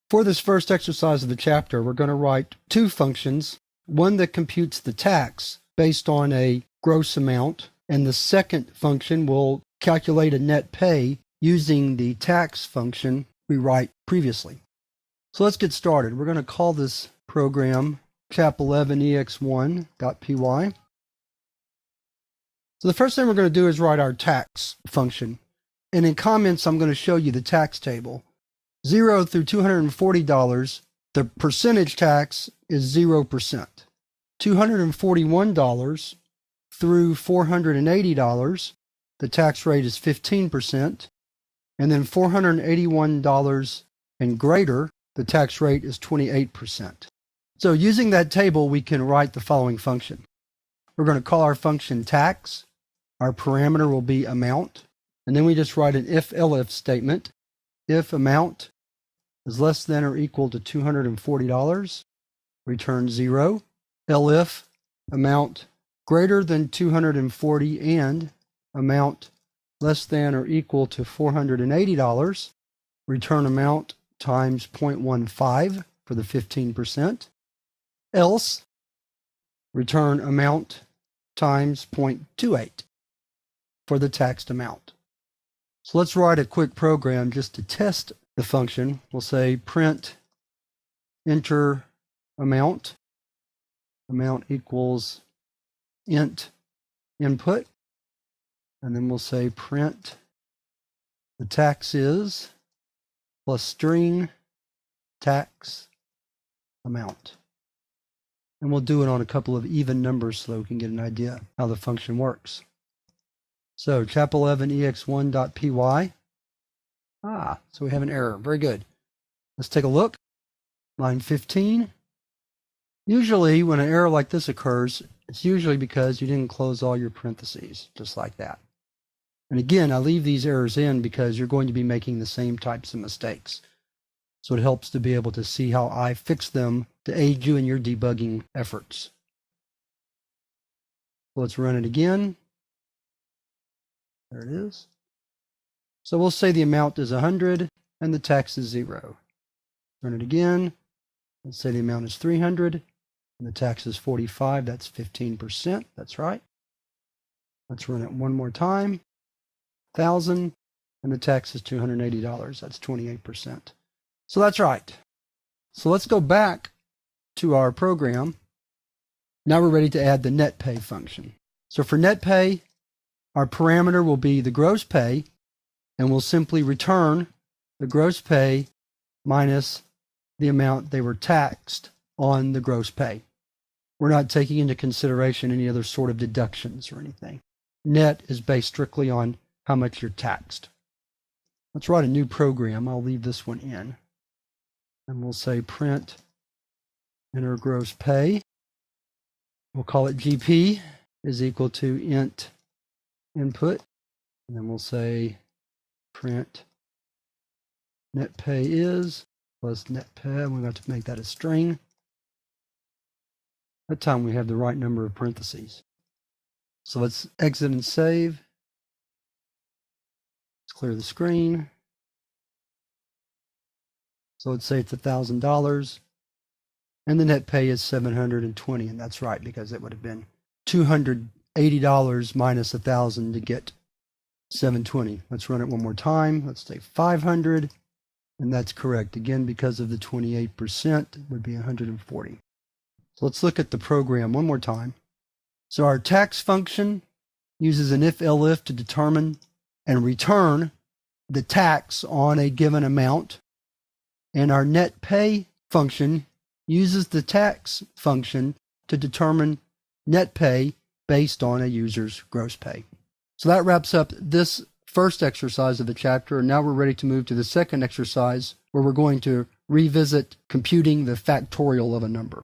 For this first exercise of the chapter, we're going to write two functions, one that computes the tax based on a gross amount, and the second function will calculate a net pay using the tax function we write previously. So let's get started. We're going to call this program chap11ex1.py. So the first thing we're going to do is write our tax function. And in comments, I'm going to show you the tax table. 0 through $240, the percentage tax is 0%. $241 through $480, the tax rate is 15%. And then $481 and greater, the tax rate is 28%. So using that table, we can write the following function. We're going to call our function tax. Our parameter will be amount. And then we just write an if-elif statement. If amount is less than or equal to $240, return 0. Elif amount greater than 240 and amount less than or equal to $480, return amount times 0.15 for the 15%. Else, return amount times 0.28 for the taxed amount. So let's write a quick program just to test the function. We'll say print enter amount. Amount equals int input. And then we'll say print the tax is plus string tax amount. And we'll do it on a couple of even numbers so we can get an idea how the function works. So chap11ex1.py. So we have an error. Very good. Let's take a look. Line 15. Usually when an error like this occurs, it's usually because you didn't close all your parentheses, just like that. And again, I leave these errors in because you're going to be making the same types of mistakes. So it helps to be able to see how I fix them to aid you in your debugging efforts. So let's run it again. There it is. So we'll say the amount is 100 and the tax is 0. Run it again. Let's say the amount is 300 and the tax is 45. That's 15%. That's right. Let's run it one more time. 1,000 and the tax is $280. That's 28%. So that's right. So let's go back to our program. Now we're ready to add the net pay function. So for net pay, our parameter will be the gross pay, and we'll simply return the gross pay minus the amount they were taxed on the gross pay. We're not taking into consideration any other sort of deductions or anything. Net is based strictly on how much you're taxed. Let's write a new program. I'll leave this one in. And we'll say print enter gross pay. We'll call it GP is equal to int input. And then we'll say print net pay is plus net pay. We're going to make that a string. That time we have the right number of parentheses. So let's exit and save. Let's clear the screen. So let's say it's $1,000 and the net pay is $720, and that's right because it would have been $280 minus 1,000 to get $720. Let's run it one more time. Let's say 500, and that's correct. Again, because of the 28%, it would be 140. So let's look at the program one more time. So our tax function uses an if-elif to determine and return the tax on a given amount. And our net pay function uses the tax function to determine net pay based on a user's gross pay. So that wraps up this first exercise of the chapter, and now we're ready to move to the second exercise where we're going to revisit computing the factorial of a number.